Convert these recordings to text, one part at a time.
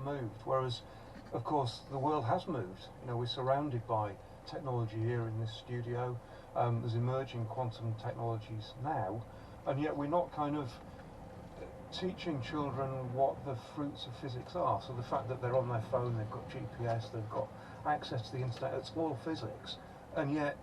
moved, whereas, of course, the world has moved. You know, we're surrounded by technology here in this studio. There's emerging quantum technologies now, and yet we're not kind of teaching children what the fruits of physics are. So the fact that they're on their phone, they've got GPS, they've got access to the internet, it's all physics, and yet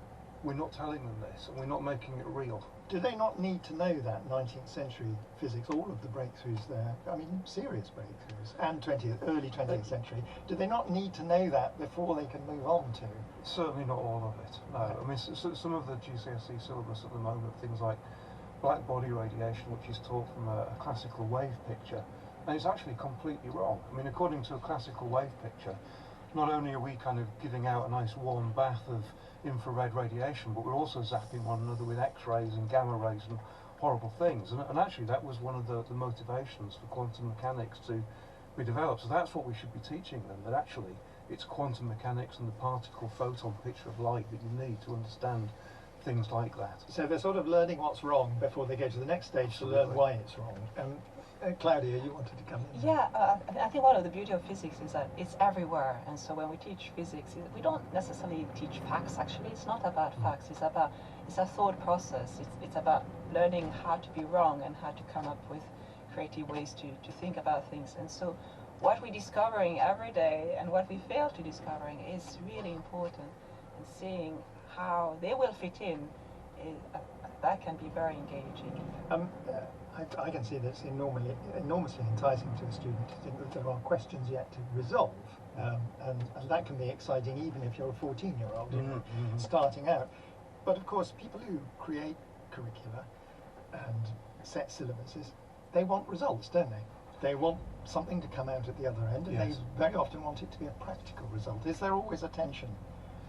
we're not telling them this, and we're not making it real. Do they not need to know that 19th century physics, all of the breakthroughs there, I mean serious breakthroughs, and early 20th century, do they not need to know that before they can move on to? Certainly not all of it, no. I mean, some of the GCSE syllabus at the moment, things like black body radiation, which is taught from a classical wave picture, and it's actually completely wrong. I mean, according to a classical wave picture, not only are we kind of giving out a nice warm bath of infrared radiation, but we're also zapping one another with X-rays and gamma rays and horrible things. And actually that was one of the motivations for quantum mechanics to be developed. So that's what we should be teaching them, that actually it's quantum mechanics and the particle photon picture of light that you need to understand things like that. So they're sort of learning what's wrong before they go to the next stage. Absolutely. To learn why it's wrong. Claudia, you wanted to come in? Yeah, I think one of the beauty of physics is that it's everywhere, and so when we teach physics, we don't necessarily teach facts. Actually, it's not about facts. It's a thought process. It's about learning how to be wrong and how to come up with creative ways to think about things. And so, what we're discovering every day and what we fail to discovering is really important. And seeing how they will fit in, that can be very engaging. I can see that's enormously enticing to a student to think that there are questions yet to resolve, and that can be exciting even if you're a 14-year-old starting out. But of course, people who create curricula and set syllabuses, they want results, don't they? They want something to come out at the other end, and yes. They very often want it to be a practical result. Is there always a tension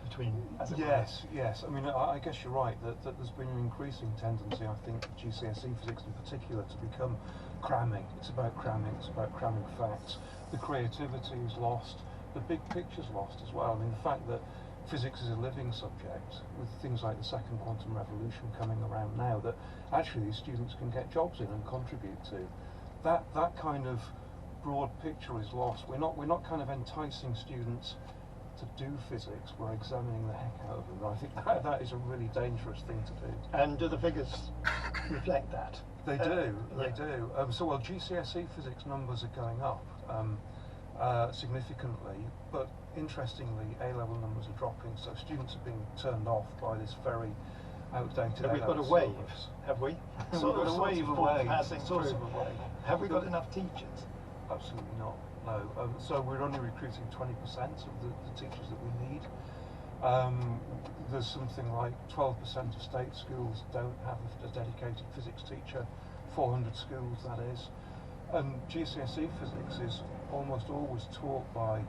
between, as it were? Yes. I mean, I guess you're right that there's been an increasing tendency, I think, GCSE physics in particular, to become cramming. It's about cramming facts. The creativity is lost. The big picture's lost as well. I mean, the fact that physics is a living subject, with things like the second quantum revolution coming around now, that actually these students can get jobs in and contribute to. That kind of broad picture is lost. We're not kind of enticing students to do physics, we're examining the heck out of them. I think that is a really dangerous thing to do. And do the figures reflect that? They do. So, well, GCSE physics numbers are going up significantly, but interestingly, A-level numbers are dropping, so students are being turned off by this very outdated We've got a wave, have we? Sort of a wave away. Have we got enough teachers? Absolutely not. No, so we're only recruiting 20% of the teachers that we need. There's something like 12% of state schools don't have a dedicated physics teacher, 400 schools that is. And GCSE physics is almost always taught by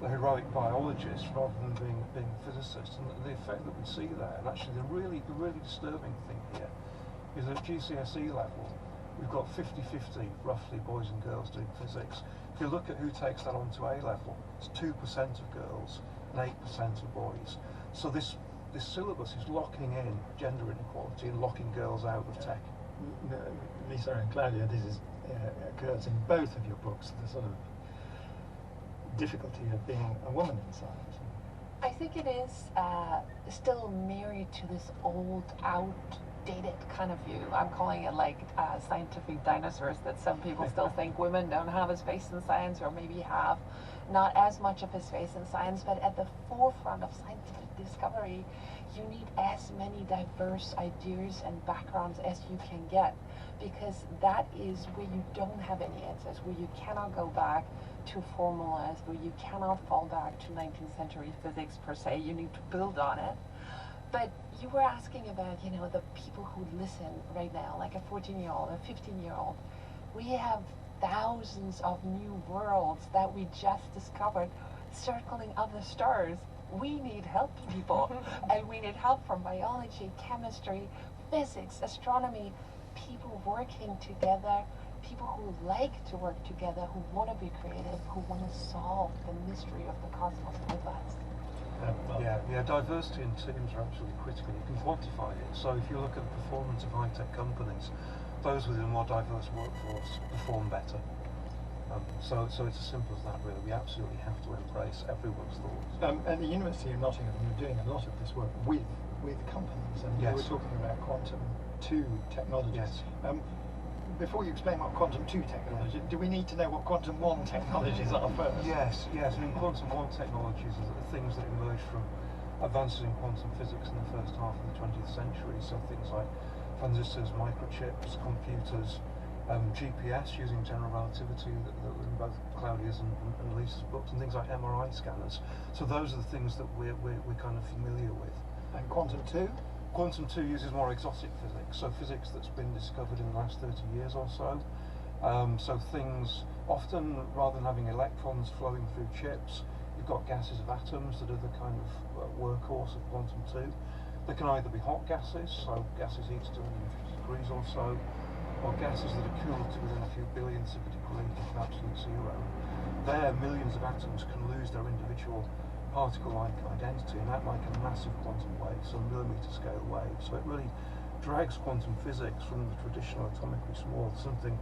the heroic biologists rather than being physicists, and the effect that we see there. And actually the really disturbing thing here is that at GCSE level, we've got 50-50 roughly boys and girls doing physics. If you look at who takes that onto A level, it's 2% of girls and 8% of boys. So this syllabus is locking in gender inequality and locking girls out of tech. No, Lisa and Claudia, this occurs in both of your books, the sort of difficulty of being a woman in science. I think it is still married to this old, outdated kind of view. I'm calling it like scientific dinosaurs, that some people still think women don't have a space in science, or maybe have not as much of a space in science, but at the forefront of scientific discovery, you need as many diverse ideas and backgrounds as you can get, because that is where you don't have any answers, where you cannot go back to formulas, where you cannot fall back to 19th century physics per se. You need to build on it. But you were asking about, the people who listen right now, like a 14-year-old, a 15-year-old. We have thousands of new worlds that we just discovered circling other stars. We need help, people. And we need help from biology, chemistry, physics, astronomy, people working together, people who like to work together, who want to be creative, who want to solve the mystery of the cosmos with us. Yeah, diversity in teams are absolutely critical. You can quantify it. So if you look at the performance of high-tech companies, those with a more diverse workforce perform better. So it's as simple as that, really. We absolutely have to embrace everyone's thoughts. At the University of Nottingham, you're doing a lot of this work with companies, and Yes. we were talking about quantum 2 technologies. Yes. Before you explain what quantum 2 technology, do we need to know what quantum 1 technologies are first? Yes. I mean, quantum 1 technologies are the things that emerged from advances in quantum physics in the first half of the 20th century. So things like transistors, microchips, computers, GPS using general relativity that were in both Claudia's and Lisa's books, and things like MRI scanners. So those are the things that we're kind of familiar with. And quantum 2? Quantum 2 uses more exotic physics, so physics that's been discovered in the last 30 years or so. So things, often rather than having electrons flowing through chips, you've got gases of atoms that are the kind of workhorse of quantum 2. They can either be hot gases, so gases heated to 150 degrees or so, or gases that are cooled to within a few billionths of a degree of absolute zero. There, millions of atoms can lose their individual particle-like identity and act like a massive quantum wave, so a millimetre scale wave. So it really drags quantum physics from the traditional atomically small to something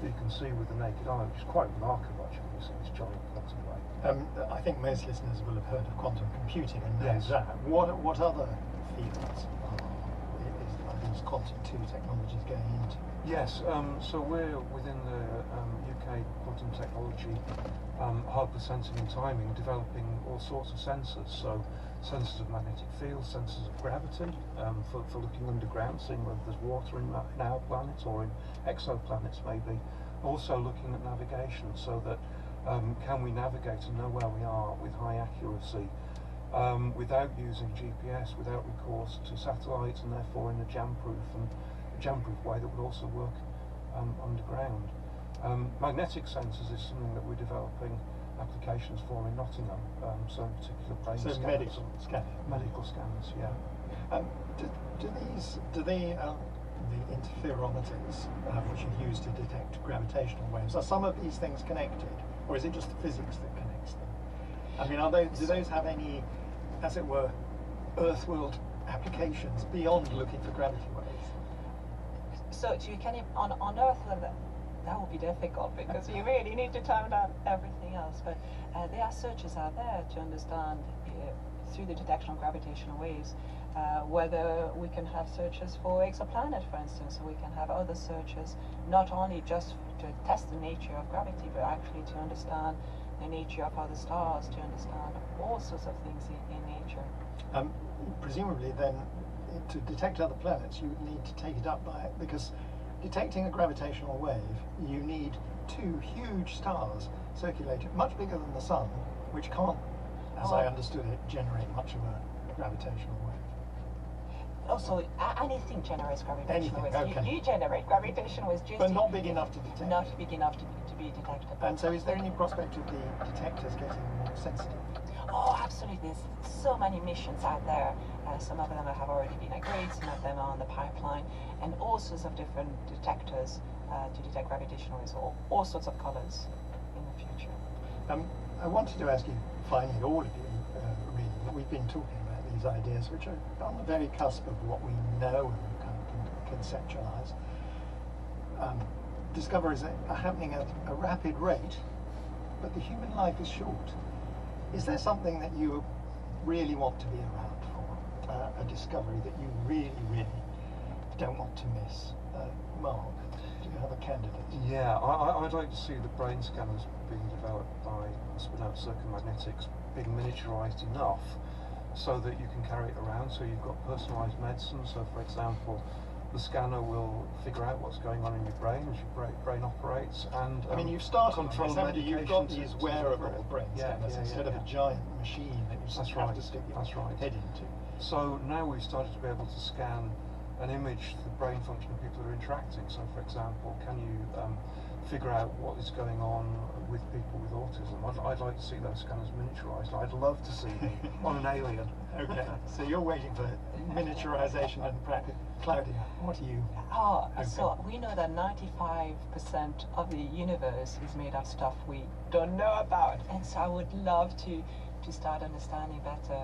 that you can see with the naked eye, which is quite remarkable actually, when you see this giant quantum wave. I think most listeners will have heard of quantum computing and know Yes. that. What other fields are these quantum 2 technologies going into? Yes, so we're within the UK quantum technology hub for sensing and timing, developing all sorts of sensors. So sensors of magnetic field, sensors of gravity, for looking underground, seeing whether there's water in our planet or in exoplanets maybe. Also looking at navigation, so that can we navigate and know where we are with high accuracy without using GPS, without recourse to satellites, and therefore in a jam-proof way that would also work underground. Magnetic sensors is something that we're developing applications for in Nottingham, so in particular brain So scanners. medical scanning. Medical scanners, yeah. The interferometers, which are used to detect gravitational waves, are some of these things connected, or is it just the physics that connects them? I mean, do those have any, as it were, Earth-world applications beyond looking for gravity waves? So you can on Earth that would be difficult because you really need to time out everything else. But there are searches out there to understand through the detection of gravitational waves whether we can have searches for exoplanet, for instance, so we can have other searches not only just to test the nature of gravity, but actually to understand the nature of other stars, to understand all sorts of things in nature. Presumably then, to detect other planets, you would need to take it up by, because detecting a gravitational wave, you need 2 huge stars circulating, much bigger than the Sun, which can't, as I understood it, generate much of a gravitational wave. Also, anything generates gravitational waves. Okay. You generate gravitational waves, just But not big enough to detect. not big enough to be detected. And so is there any prospect of the detectors getting more sensitive? Oh, absolutely. There's so many missions out there. Some of them have already been agreed, some of them are on the pipeline, and all sorts of different detectors to detect gravitational waves, all sorts of colors in the future. I wanted to ask you, finally, all of you, really, we've been talking about these ideas, which are on the very cusp of what we know and kind of conceptualize. Discoveries are happening at a rapid rate, but the human life is short. Is there something that you really want to be around for? A discovery that you really, really don't want to miss? Mark, do you have a candidate? Yeah, I'd like to see the brain scanners being developed by spin-out circummagnetics being miniaturized enough so that you can carry it around, so you've got personalized medicine. So for example, the scanner will figure out what's going on in your brain as your brain operates, and I mean, you've started control this, haven't you? You've got medications these to wearable deliver it. brain scanners instead of a giant machine that you just have to stick your head into. So now we've started to be able to scan an image, the brain function of people that are interacting. So for example, can you figure out what is going on with people with autism? I'd like to see those scanners miniaturized. I'd love to see them on an alien. Okay, so you're waiting for miniaturization and practice. Claudia, what are you? Oh, so we know that 95% of the universe is made of stuff we don't know about, and so I would love to to start understanding better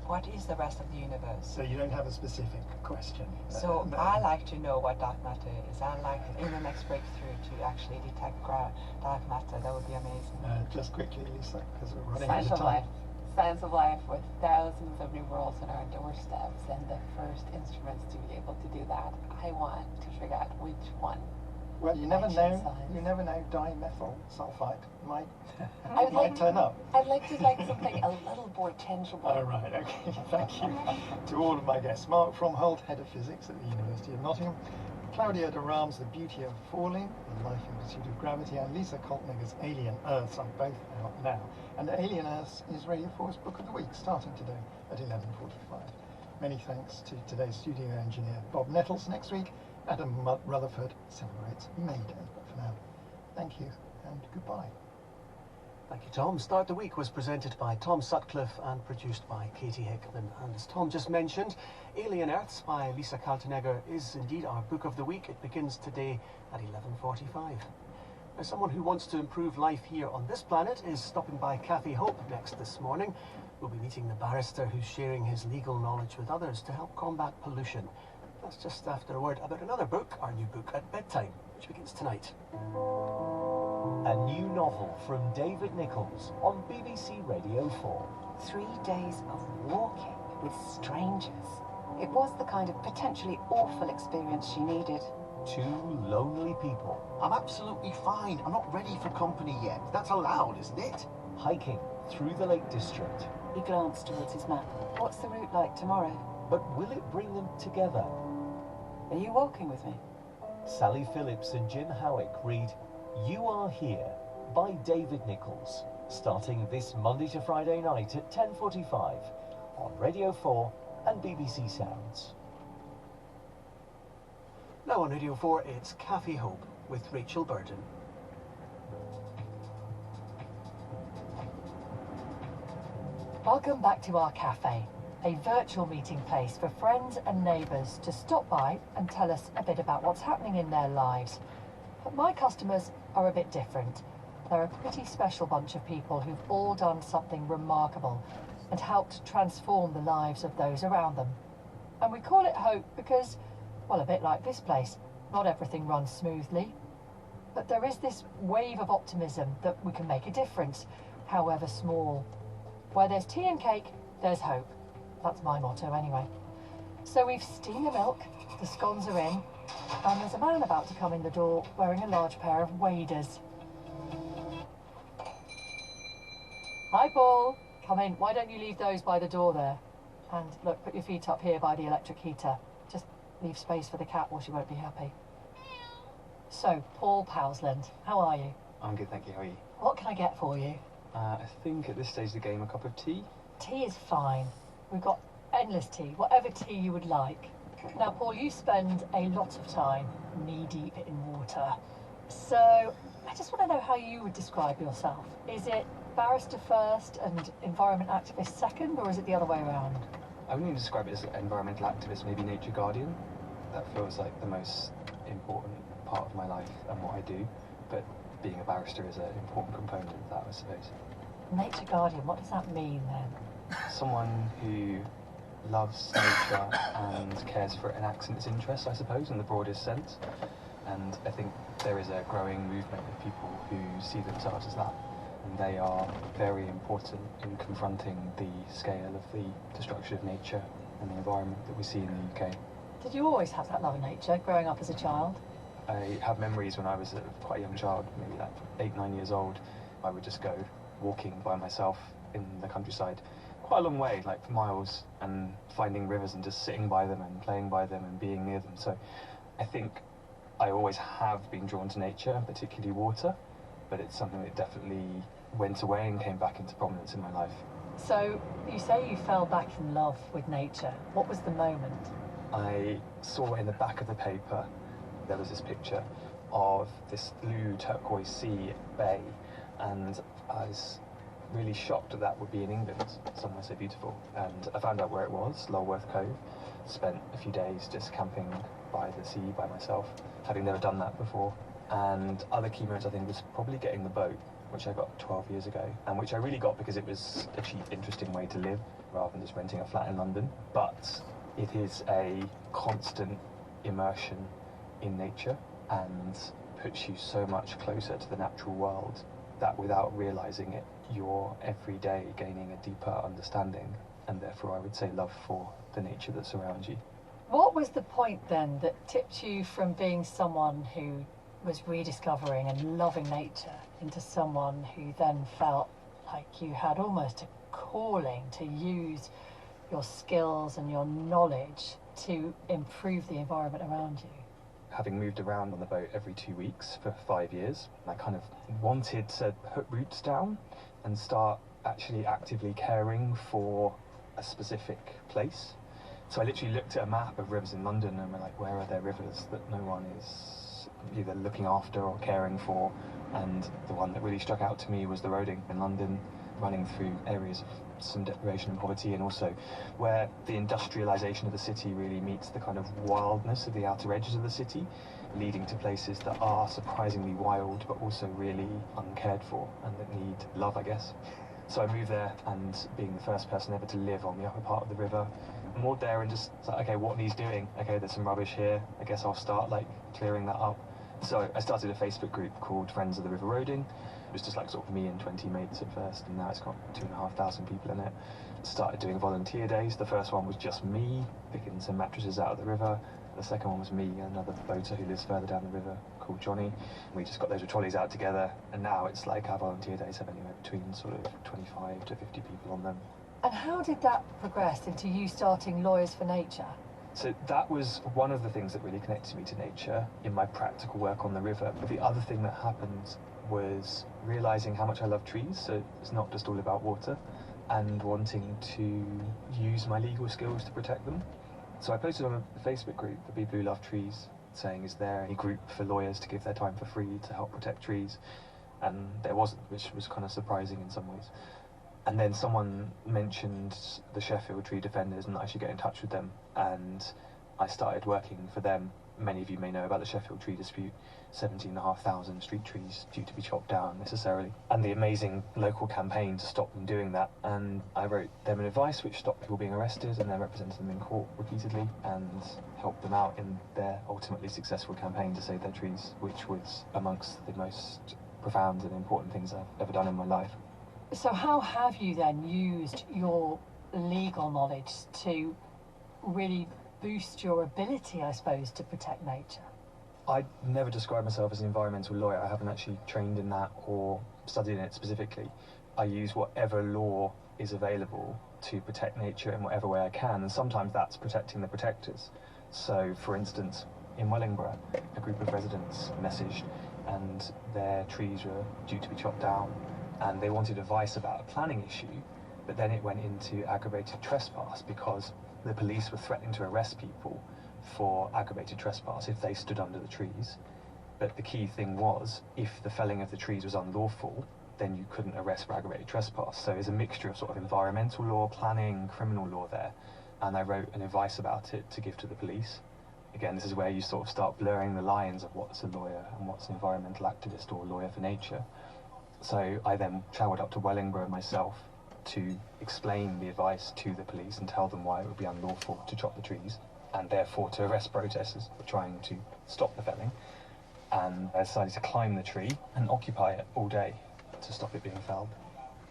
what is the rest of the universe. So you don't have a specific question? So I like to know what dark matter is. I like in the next breakthrough to actually detect dark matter. That would be amazing. Just quickly, Lisa, because we're running Science out of of time. life. Science of life with thousands of new worlds on our doorsteps and the first instruments to be able to do that. I want to figure out which one. Well, you never know. Science. You never know. Dimethyl sulfite might I'd might like turn up. I'd like to like something a little more tangible. All right. Okay. Thank you to all of my guests. Mark Fromhold, Head of Physics at the University of Nottingham. Claudia de Rams, The Beauty of Falling, The Life and Pursuit of Gravity, and Lisa Koltneger's Alien Earths are both out now. And Alien Earths is Radio 4's Book of the Week, starting today at 11:45. Many thanks to today's studio engineer, Bob Nettles. Next week, Adam Rutherford celebrates May Day. But for now, thank you and goodbye. Thank you, Tom. Start the Week was presented by Tom Sutcliffe and produced by Katie Hickman. And as Tom just mentioned, Alien Earths by Lisa Kaltenegger is indeed our Book of the Week. It begins today at 11:45. Now, someone who wants to improve life here on this planet is stopping by Cafe Hope next this morning. We'll be meeting the barrister who's sharing his legal knowledge with others to help combat pollution. That's just after a word about another book, our new book at bedtime, which begins tonight. A new novel from David Nichols on BBC Radio 4. 3 days of walking with strangers. It was the kind of potentially awful experience she needed. Two lonely people I'm absolutely fine. I'm not ready for company yet. That's allowed, isn't it? hiking through the Lake District. He glanced towards his map. What's the route like tomorrow? But will it bring them together? Are you walking with me? Sally Phillips and Jim Howick read You Are Here by David Nichols, starting this Monday to Friday night at 10:45 on Radio 4 and BBC Sounds. Now on Radio 4, it's Cafe Hope with Rachel Burden. Welcome back to our cafe, a virtual meeting place for friends and neighbours to stop by and tell us a bit about what's happening in their lives. But my customers are a bit different. They're a pretty special bunch of people who've all done something remarkable and helped transform the lives of those around them. And we call it hope because, well, a bit like this place, not everything runs smoothly. But there is this wave of optimism that we can make a difference, however small. Where there's tea and cake, there's hope. That's my motto anyway. So we've steamed the milk, the scones are in, and there's a man about to come in the door wearing a large pair of waders. Hi, Paul. Come in. Why don't you leave those by the door there? And look, put your feet up here by the electric heater. Just leave space for the cat or she won't be happy. So, Paul Powsland, how are you? I'm good, thank you. How are you? What can I get for you? I think at this stage of the game, a cup of tea. Tea is fine. We've got endless tea, whatever tea you would like. Now, Paul, you spend a lot of time knee-deep in water. So, I just want to know how you would describe yourself. Is it barrister first and environment activist second, or is it the other way around? I wouldn't even describe it as environmental activist, maybe nature guardian. That feels like the most important part of my life and what I do. But being a barrister is an important component of that, I suppose. Nature guardian, what does that mean then? Someone who loves nature and cares for it and acts in its interests, I suppose, in the broadest sense. And I think there is a growing movement of people who see themselves as that. And they are very important in confronting the scale of the destruction of nature and the environment that we see in the UK. Did you always have that love of nature, growing up as a child? I have memories when I was quite a young child, maybe like 8, 9 years old. I would just go walking by myself in the countryside, quite a long way, like for miles, and finding rivers and just sitting by them and playing by them and being near them. So I think I always have been drawn to nature, and particularly water, but it's something that definitely went away and came back into prominence in my life. So you say you fell back in love with nature. What was the moment? I saw in the back of the paper there was this picture of this blue turquoise sea bay, and I was really shocked that that would be in England, somewhere so beautiful. And I found out where it was, Lulworth Cove. Spent a few days just camping by the sea by myself, having never done that before. And other key moments, I think, was probably getting the boat which I got 12 years ago, and which I really got because it was a cheap, interesting way to live rather than just renting a flat in London. But it is a constant immersion in nature and puts you so much closer to the natural world that without realizing it, you're every day gaining a deeper understanding and therefore I would say love for the nature that surrounds you. What was the point then that tipped you from being someone who was rediscovering and loving nature into someone who then felt like you had almost a calling to use your skills and your knowledge to improve the environment around you? Having moved around on the boat every 2 weeks for 5 years, I kind of wanted to put roots down and start actually actively caring for a specific place. So I literally looked at a map of rivers in London and were like, where are there rivers that no one is either looking after or caring for? And the one that really struck out to me was the Roding in London, running through areas of some deprivation and poverty, and also where the industrialisation of the city really meets the kind of wildness of the outer edges of the city, leading to places that are surprisingly wild but also really uncared for and that need love, I guess. So I moved there, and being the first person ever to live on the upper part of the river, moored there and just like, okay, what needs doing? Okay, there's some rubbish here, I guess I'll start like clearing that up. So I started a Facebook group called Friends of the River Roding. It was just like sort of me and 20 mates at first, and now it's got 2,500 people in it. Started doing volunteer days. The first one was just me, picking some mattresses out of the river. The second one was me and another boater who lives further down the river called Johnny. We just got loads of trolleys out together, and now it's like our volunteer days have anywhere between sort of 25 to 50 people on them. And how did that progress into you starting Lawyers for Nature? So that was one of the things that really connected me to nature in my practical work on the river. But the other thing that happened was realising how much I love trees, so it's not just all about water, and wanting to use my legal skills to protect them. So I posted on a Facebook group for people who love trees, saying, is there any group for lawyers to give their time for free to help protect trees? And there wasn't, which was kind of surprising in some ways. And then someone mentioned the Sheffield Tree Defenders and that I should get in touch with them, and I started working for them. Many of you may know about the Sheffield Tree Dispute, 17,500 street trees due to be chopped down necessarily, and the amazing local campaign to stop them doing that. And I wrote them an advice which stopped people being arrested and then represented them in court repeatedly and helped them out in their ultimately successful campaign to save their trees, which was amongst the most profound and important things I've ever done in my life. So how have you then used your legal knowledge to really boost your ability, I suppose, to protect nature? I never describe myself as an environmental lawyer. I haven't actually trained in that or studied in it specifically. I use whatever law is available to protect nature in whatever way I can, and sometimes that's protecting the protectors. So, for instance, in Wellingborough, a group of residents messaged and their trees were due to be chopped down, and they wanted advice about a planning issue, but then it went into aggravated trespass because the police were threatening to arrest people for aggravated trespass if they stood under the trees. But the key thing was, if the felling of the trees was unlawful, then you couldn't arrest for aggravated trespass. So there's a mixture of sort of environmental law, planning, criminal law there. And I wrote an advice about it to give to the police. Again, this is where you sort of start blurring the lines of what's a lawyer and what's an environmental activist or a lawyer for nature. So I then travelled up to Wellingborough myself to explain the advice to the police and tell them why it would be unlawful to chop the trees and therefore to arrest protesters for trying to stop the felling. And I decided to climb the tree and occupy it all day to stop it being felled.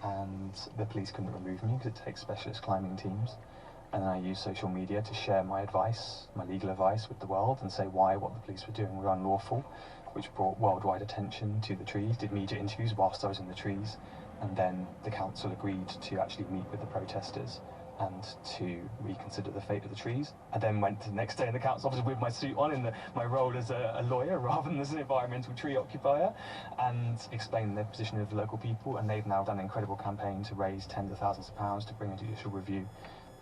And the police couldn't remove me because it takes specialist climbing teams. And then I used social media to share my advice, my legal advice with the world and say why what the police were doing were unlawful, which brought worldwide attention to the trees, did media interviews whilst I was in the trees, and then the council agreed to actually meet with the protesters and to reconsider the fate of the trees. I then went the next day in the council office with my suit on in my role as a lawyer rather than as an environmental tree occupier, and explained the position of the local people, and they've now done an incredible campaign to raise tens of thousands of pounds to bring a judicial review,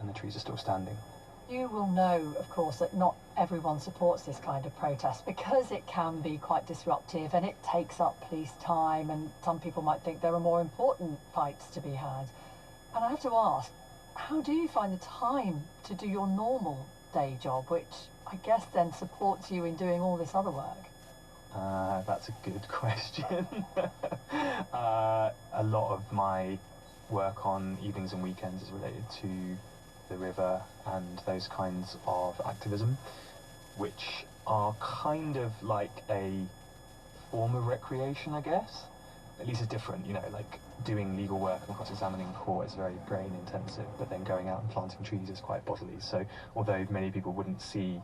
and the trees are still standing. You will know, of course, that not everyone supports this kind of protest because it can be quite disruptive and it takes up police time, and some people might think there are more important fights to be had. And I have to ask, how do you find the time to do your normal day job, which I guess then supports you in doing all this other work? That's a good question. A lot of my work on evenings and weekends is related to the river and those kinds of activism, which are kind of like a form of recreation, I guess. At least it's different, you know, like doing legal work and cross-examining in court is very brain intensive, but then going out and planting trees is quite bodily. So although many people wouldn't see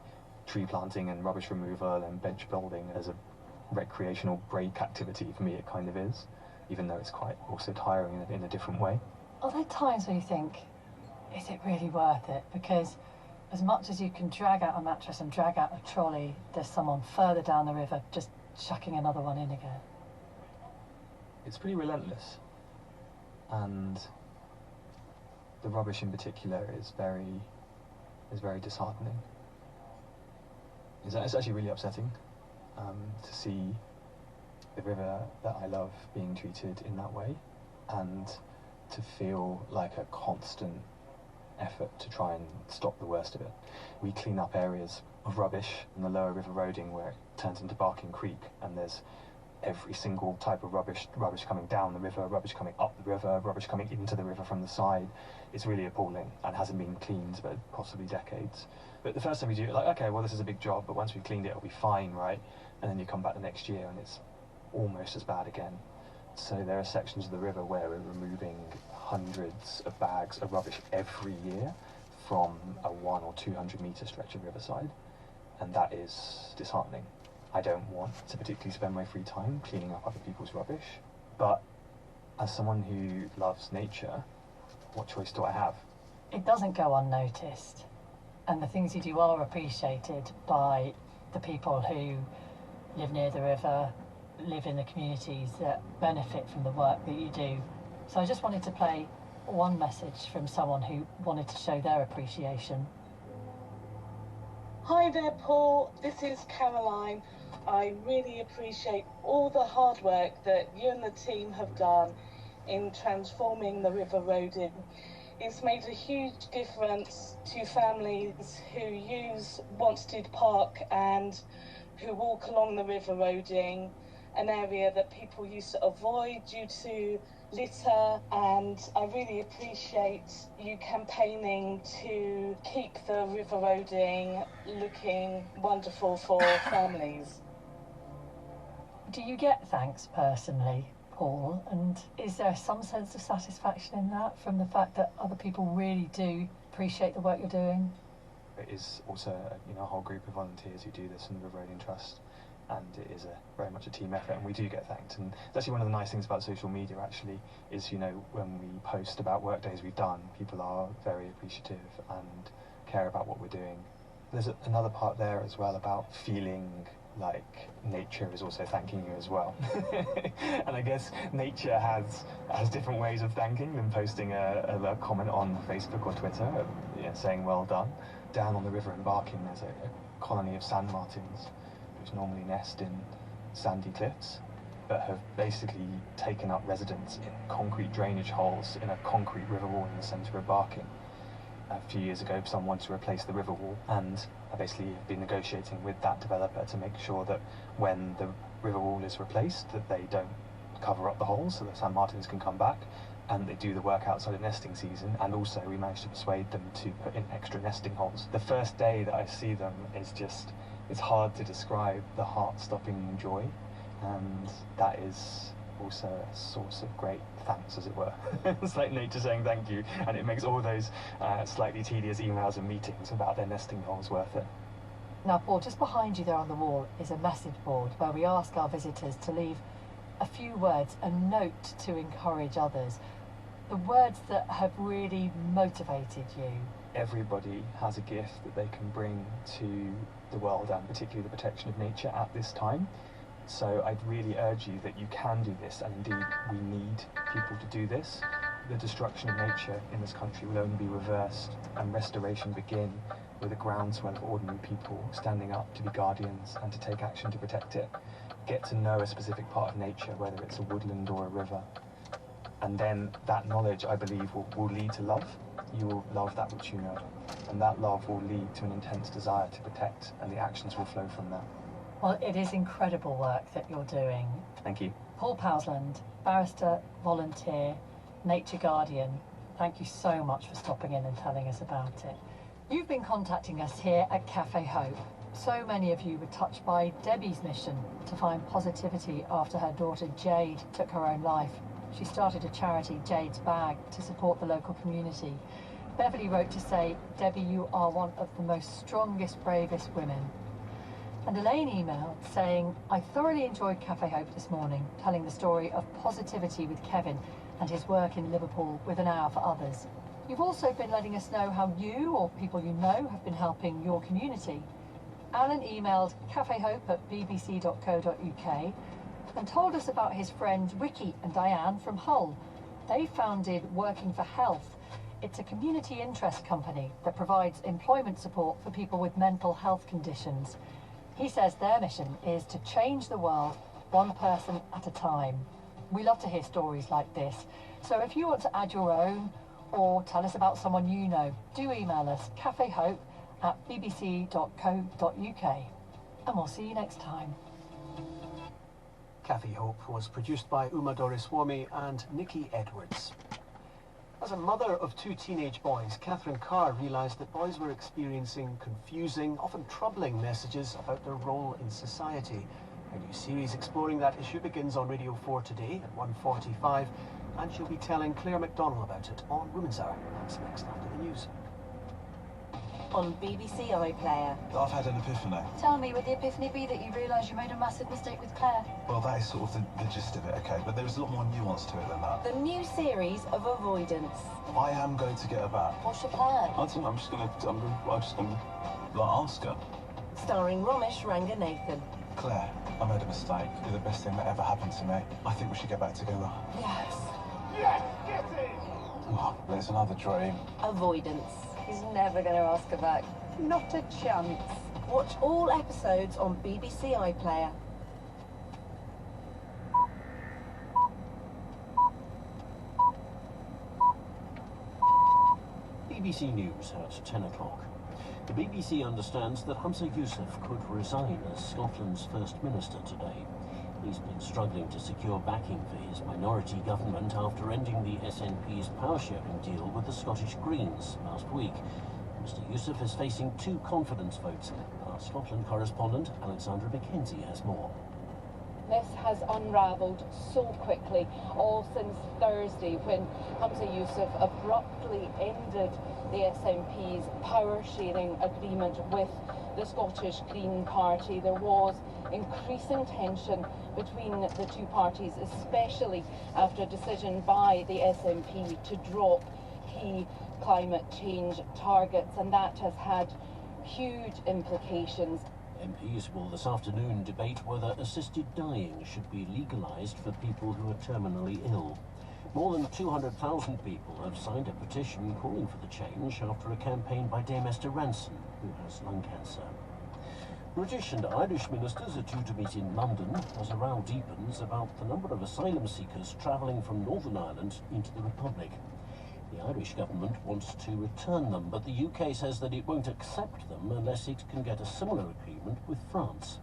tree planting and rubbish removal and bench building as a recreational break activity, for me it kind of is, even though it's quite also tiring in a different way. Are there times where you think, is it really worth it? Because as much as you can drag out a mattress and drag out a trolley, there's someone further down the river just chucking another one in again. It's pretty relentless, and the rubbish in particular is very disheartening. It's actually really upsetting to see the river that I love being treated in that way, and to feel like a constant effort to try and stop the worst of it. We clean up areas of rubbish in the lower river roading where it turns into Barking Creek, and there's every single type of rubbish coming down the river, rubbish coming up the river, rubbish coming into the river from the side. It's really appalling and hasn't been cleaned for possibly decades. But the first time you do it, like, okay, well, this is a big job, but once we've cleaned it, it'll be fine, right? And then you come back the next year and it's almost as bad again. So there are sections of the river where we're removing hundreds of bags of rubbish every year from a 100 or 200 metre stretch of riverside, and that is disheartening. I don't want to particularly spend my free time cleaning up other people's rubbish, but as someone who loves nature, what choice do I have? It doesn't go unnoticed, and the things you do are appreciated by the people who live near the river, live in the communities that benefit from the work that you do. So I just wanted to play one message from someone who wanted to show their appreciation. Hi there, Paul. This is Caroline. I really appreciate all the hard work that you and the team have done in transforming the river roading. It's made a huge difference to families who use Wanstead Park and who walk along the river roading, an area that people used to avoid due to litter, and I really appreciate you campaigning to keep the river roading looking wonderful for families. Do you get thanks personally, Paul? And is there some sense of satisfaction in that from the fact that other people really do appreciate the work you're doing? It is also a whole group of volunteers who do this in the River Roading Trust, and it is very much a team effort, and we do get thanked. And it's actually one of the nice things about social media, actually, is when we post about work days we've done, people are very appreciative and care about what we're doing. There's another part there as well about feeling like nature is also thanking you as well. And I guess nature has different ways of thanking than posting a comment on Facebook or Twitter, saying well done. Down on the river in Barking, there's a colony of sand martins which normally nest in sandy cliffs, but have basically taken up residence in concrete drainage holes in a concrete river wall in the centre of Barking. A few years ago, someone wanted to replace the river wall, and I basically have been negotiating with that developer to make sure that when the river wall is replaced, that they don't cover up the holes so that sand martins can come back, and they do the work outside of nesting season. And also we managed to persuade them to put in extra nesting holes. The first day that I see them is just, it's hard to describe the heart-stopping joy, and that is also a source of great thanks, as it were. It's like nature saying thank you, and it makes all those slightly tedious emails and meetings about their nesting holes worth it. Now, Paul, just behind you there on the wall is a message board where we ask our visitors to leave a few words, a note to encourage others, the words that have really motivated you. Everybody has a gift that they can bring to the world, and particularly the protection of nature at this time. So I'd really urge you that you can do this, and indeed we need people to do this. The destruction of nature in this country will only be reversed and restoration begin with a groundswell of ordinary people standing up to be guardians and to take action to protect it. Get to know a specific part of nature, whether it's a woodland or a river. And then that knowledge, I believe, will lead to love. You will love that which you know. And that love will lead to an intense desire to protect, and the actions will flow from that. Well, it is incredible work that you're doing. Thank you. Paul Powsland, barrister, volunteer, nature guardian, thank you so much for stopping in and telling us about it. You've been contacting us here at Cafe Hope. So many of you were touched by Debbie's mission to find positivity after her daughter Jade took her own life. She started a charity, Jade's Bag, to support the local community. Beverly wrote to say, Debbie, you are one of the most strongest, bravest women. And Elaine emailed saying, I thoroughly enjoyed Cafe Hope this morning, telling the story of positivity with Kevin and his work in Liverpool with an hour for others. You've also been letting us know how you or people you know have been helping your community. Alan emailed cafehope@bbc.co.uk and told us about his friends Ricky and Diane from Hull. They founded Working for Health. It's a community interest company that provides employment support for people with mental health conditions. He says their mission is to change the world one person at a time. We love to hear stories like this. So if you want to add your own or tell us about someone you know, do email us cafehope@bbc.co.uk and we'll see you next time. Cafe Hope was produced by Uma Doriswamy and Nikki Edwards. As a mother of two teenage boys, Catherine Carr realised that boys were experiencing confusing, often troubling messages about their role in society. A new series exploring that issue begins on Radio 4 today at 1:45, and she'll be telling Claire McDonnell about it on Women's Hour. That's next after the news. On BBC iPlayer. I've had an epiphany. Tell me, would the epiphany be that you realise you made a massive mistake with Claire? Well, that is sort of the gist of it, okay, but there's a lot more nuance to it than that. The new series of Avoidance. I am going to get her back. What's your plan? I don't know, I'm just gonna ask her. Starring Romesh Ranganathan. Claire, I made a mistake. You're the best thing that ever happened to me. I think we should get back together. Yes. Yes, get it! Oh, there's another dream. Avoidance. He's never going to ask her back. Not a chance. Watch all episodes on BBC iPlayer. BBC News at 10 o'clock. The BBC understands that Humza Yousaf could resign as Scotland's First Minister today. He's been struggling to secure backing for his minority government after ending the SNP's power-sharing deal with the Scottish Greens last week. Mr Yousaf is facing 2 confidence votes. Our Scotland correspondent, Alexandra Mackenzie, has more. This has unravelled so quickly, all since Thursday when Humza Yousaf abruptly ended the SNP's power-sharing agreement with the Scottish Green Party. There was increasing tension between the two parties, especially after a decision by the SNP to drop key climate change targets, and that has had huge implications. MPs will this afternoon debate whether assisted dying should be legalised for people who are terminally ill. More than 200,000 people have signed a petition calling for the change after a campaign by Dame Esther Ranson, who has lung cancer. British and Irish ministers are due to meet in London as a row deepens about the number of asylum seekers travelling from Northern Ireland into the Republic. The Irish government wants to return them, but the UK says that it won't accept them unless it can get a similar agreement with France.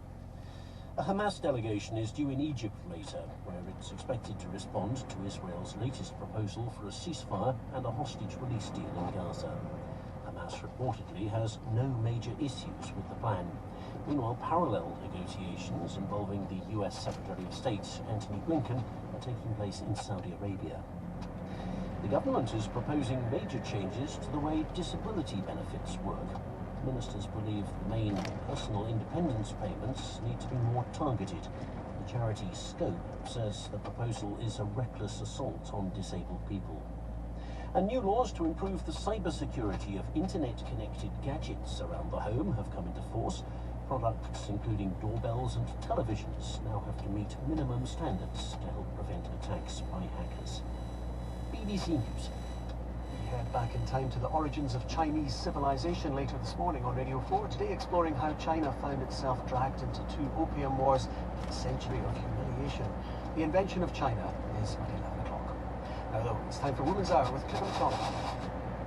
A Hamas delegation is due in Egypt later, where it's expected to respond to Israel's latest proposal for a ceasefire and a hostage release deal in Gaza. Hamas reportedly has no major issues with the plan. Meanwhile, parallel negotiations involving the US Secretary of State, Antony Blinken, are taking place in Saudi Arabia. The government is proposing major changes to the way disability benefits work. Ministers believe the main personal independence payments need to be more targeted. The charity Scope says the proposal is a reckless assault on disabled people. And new laws to improve the cybersecurity of internet-connected gadgets around the home have come into force. Products including doorbells and televisions now have to meet minimum standards to help prevent attacks by hackers. BBC News. We head back in time to the origins of Chinese civilization later this morning on Radio 4, today exploring how China found itself dragged into 2 opium wars, a century of humiliation. The invention of China is at 11 o'clock. Now though, it's time for Women's Hour with Claire McDonnell.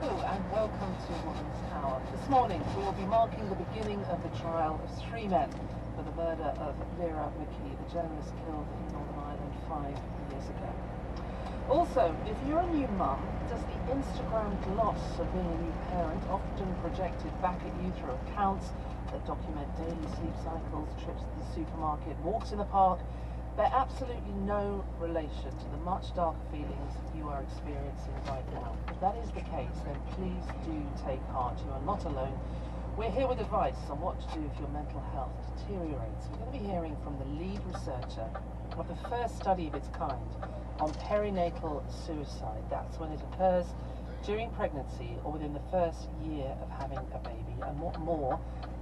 Hello and welcome to Women's Hour. This morning we will be marking the beginning of the trial of 3 men for the murder of Lyra McKee, the journalist killed in Northern Ireland 5 years ago. Also, if you're a new mum, does the Instagram gloss of being a new parent often projected back at you through accounts that document daily sleep cycles, trips to the supermarket, walks in the park, bear absolutely no relation to the much darker feelings you are experiencing right now? If that is the case, then please do take heart. You are not alone. We're here with advice on what to do if your mental health deteriorates. We're going to be hearing from the lead researcher of the first study of its kind on perinatal suicide. That's when it occurs during pregnancy or within the first year of having a baby, and what more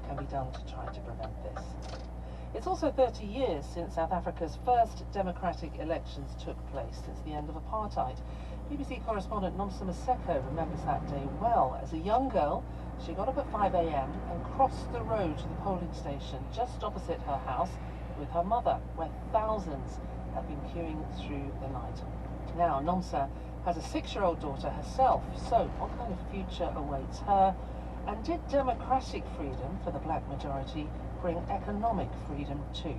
can be done to try to prevent this. It's also 30 years since South Africa's first democratic elections took place since the end of apartheid. BBC correspondent Nomsa Maseko remembers that day well. As a young girl, she got up at 5 a.m. and crossed the road to the polling station just opposite her house with her mother, where thousands have been queuing through the night. Now, Nomsa has a 6-year-old daughter herself, so what kind of future awaits her? And did democratic freedom for the black majority bring economic freedom too?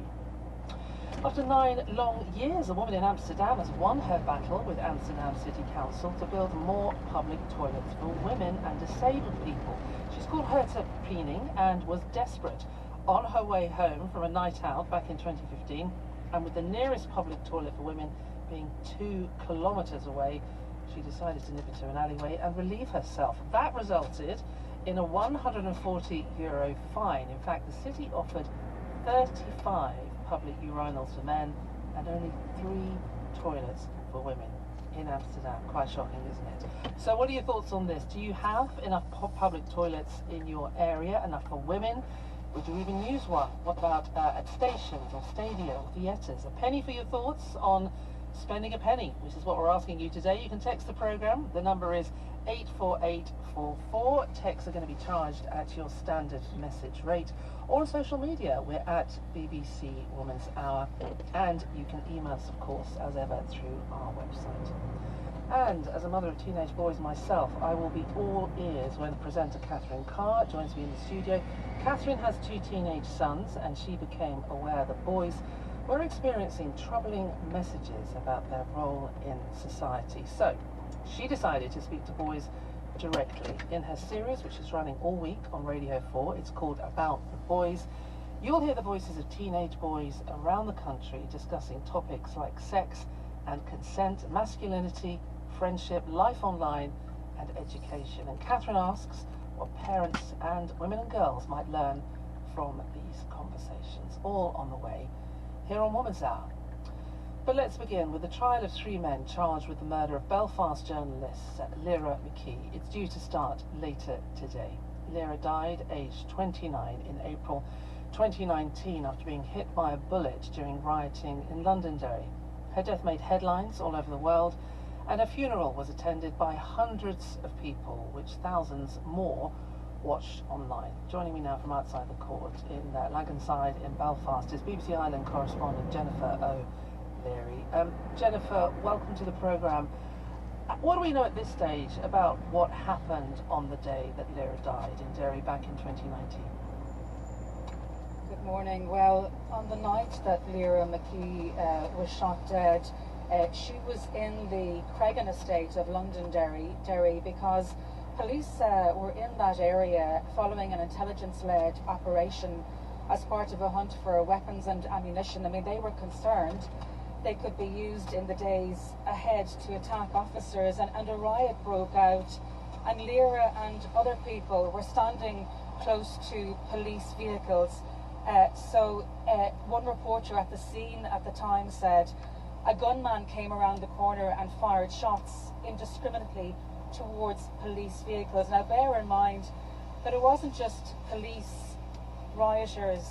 After 9 long years, a woman in Amsterdam has won her battle with Amsterdam City Council to build more public toilets for women and disabled people. She's called Herta Peening and was desperate. On her way home from a night out back in 2015, and with the nearest public toilet for women being 2 kilometres away, she decided to nip into an alleyway and relieve herself. That resulted in a €140 fine. In fact, the city offered 35 public urinals for men and only 3 toilets for women in Amsterdam. Quite shocking, isn't it? So what are your thoughts on this? Do you have enough public toilets in your area, enough for women? Would you even use one? What about at stations or stadia or theatres? A penny for your thoughts on spending a penny, which is what we're asking you today. You can text the programme. The number is 84844. Texts are going to be charged at your standard message rate. Or on social media, we're at BBC Women's Hour. And you can email us, of course, as ever, through our website. And as a mother of teenage boys myself, I will be all ears when presenter Catherine Carr joins me in the studio. Catherine has 2 teenage sons, and she became aware that boys were experiencing troubling messages about their role in society. So she decided to speak to boys directly in her series, which is running all week on Radio 4. It's called About the Boys. You'll hear the voices of teenage boys around the country discussing topics like sex and consent, masculinity, friendship, life online, and education. And Catherine asks what parents and women and girls might learn from these conversations, all on the way here on Woman's Hour. But let's begin with the trial of 3 men charged with the murder of Belfast journalist Lyra McKee. It's due to start later today. Lyra died aged 29 in April 2019 after being hit by a bullet during rioting in Londonderry. Her death made headlines all over the world, and her funeral was attended by hundreds of people, which thousands more watched online. Joining me now from outside the court in Llangenside in Belfast is BBC Ireland correspondent Jennifer O'Leary. Jennifer, welcome to the programme. What do we know at this stage about what happened on the day that Lyra died in Derry back in 2019? Good morning. Well, on the night that Lyra McKee was shot dead, she was in the Cregan estate of Londonderry, because police were in that area following an intelligence-led operation as part of a hunt for weapons and ammunition. I mean, they were concerned they could be used in the days ahead to attack officers, and a riot broke out, and Lyra and other people were standing close to police vehicles. So one reporter at the scene at the time said a gunman came around the corner and fired shots indiscriminately towards police vehicles. Now bear in mind that it wasn't just police, rioters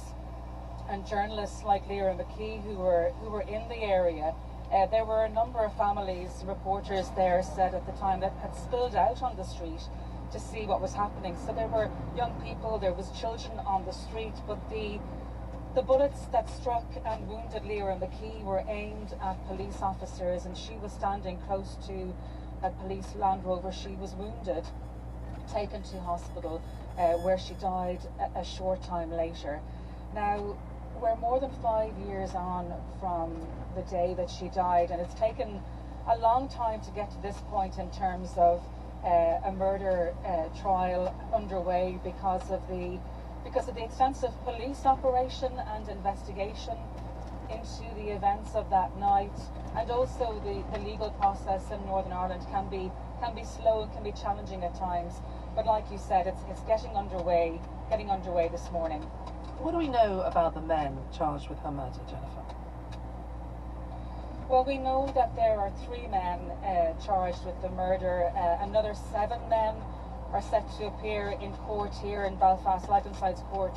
and journalists like Lyra McKee who were in the area. There were a number of families, reporters there said at the time, that had spilled out on the street to see what was happening. So there were young people, there was children on the street, but the bullets that struck and wounded Lyra McKee were aimed at police officers, and she was standing close to a police Land Rover. She was wounded, taken to hospital, where she died a short time later. Now, we're more than 5 years on from the day that she died, and it's taken a long time to get to this point in terms of a murder trial underway because of the extensive police operation and investigation into the events of that night, and also the legal process in Northern Ireland can be slow and can be challenging at times. But like you said, it's getting underway this morning. What do we know about the men charged with her murder, Jennifer? Well, we know that there are 3 men charged with the murder. Another 7 men are set to appear in court here in Belfast, Lightenside's court,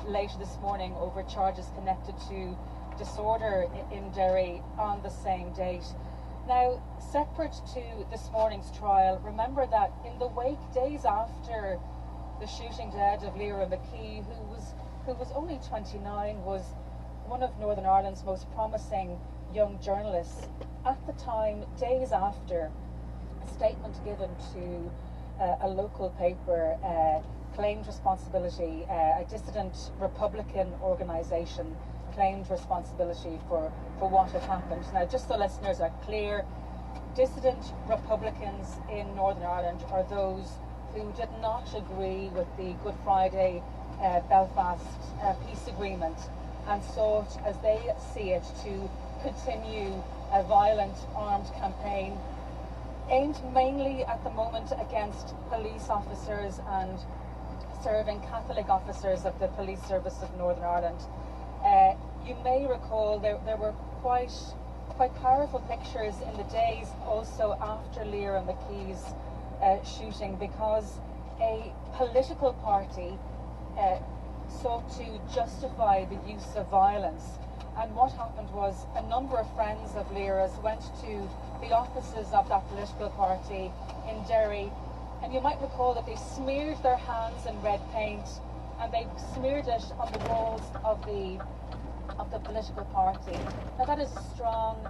later this morning over charges connected to disorder in Derry on the same date. Now, separate to this morning's trial, remember that in the wake, days after the shooting dead of Lyra McKee, who was only 29, was one of Northern Ireland's most promising young journalists. At the time, days after, a statement given to a local paper claimed responsibility. A dissident Republican organisation claimed responsibility for what had happened. Now, just so listeners are clear, dissident Republicans in Northern Ireland are those who did not agree with the Good Friday Belfast peace agreement and sought, as they see it, to continue a violent armed campaign aimed mainly at the moment against police officers and serving Catholic officers of the Police Service of Northern Ireland. You may recall there were quite powerful pictures in the days also after Lyra McKee's shooting, because a political party sought to justify the use of violence. And what happened was a number of friends of Lyra's went to the offices of that political party in Derry, and you might recall that they smeared their hands in red paint and they smeared it on the walls of the political party. Now that is a strong